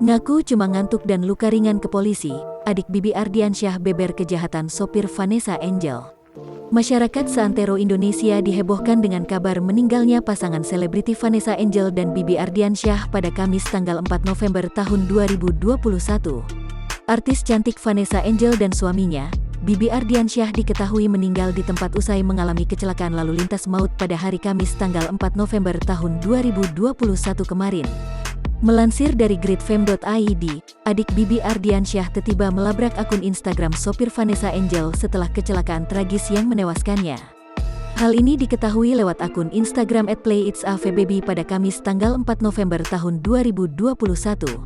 Ngaku cuma ngantuk dan luka ringan ke polisi, adik Bibi Ardiansyah beber kejahatan sopir Vanessa Angel. Masyarakat seantero Indonesia dihebohkan dengan kabar meninggalnya pasangan selebriti Vanessa Angel dan Bibi Ardiansyah pada Kamis tanggal 4 November tahun 2021. Artis cantik Vanessa Angel dan suaminya, Bibi Ardiansyah diketahui meninggal di tempat usai mengalami kecelakaan lalu lintas maut pada hari Kamis tanggal 4 November tahun 2021 kemarin. Melansir dari gridfame.id, adik Bibi Ardiansyah tiba-tiba melabrak akun Instagram sopir Vanessa Angel setelah kecelakaan tragis yang menewaskannya. Hal ini diketahui lewat akun Instagram @playitsavbaby pada Kamis tanggal 4 November tahun 2021.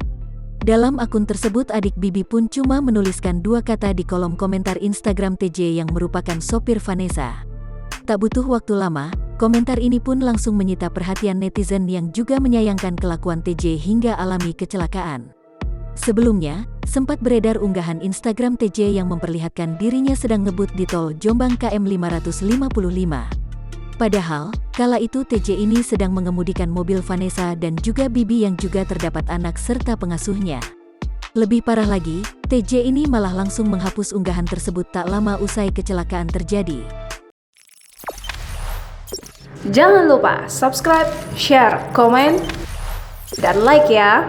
Dalam akun tersebut adik Bibi pun cuma menuliskan 2 kata di kolom komentar Instagram TJ yang merupakan sopir Vanessa. Tak butuh waktu lama, komentar ini pun langsung menyita perhatian netizen yang juga menyayangkan kelakuan TJ hingga alami kecelakaan. Sebelumnya, sempat beredar unggahan Instagram TJ yang memperlihatkan dirinya sedang ngebut di tol Jombang KM 555. Padahal, kala itu TJ ini sedang mengemudikan mobil Vanessa dan juga Bibi yang juga terdapat anak serta pengasuhnya. Lebih parah lagi, TJ ini malah langsung menghapus unggahan tersebut tak lama usai kecelakaan terjadi. Jangan lupa subscribe, share, komen, dan like ya!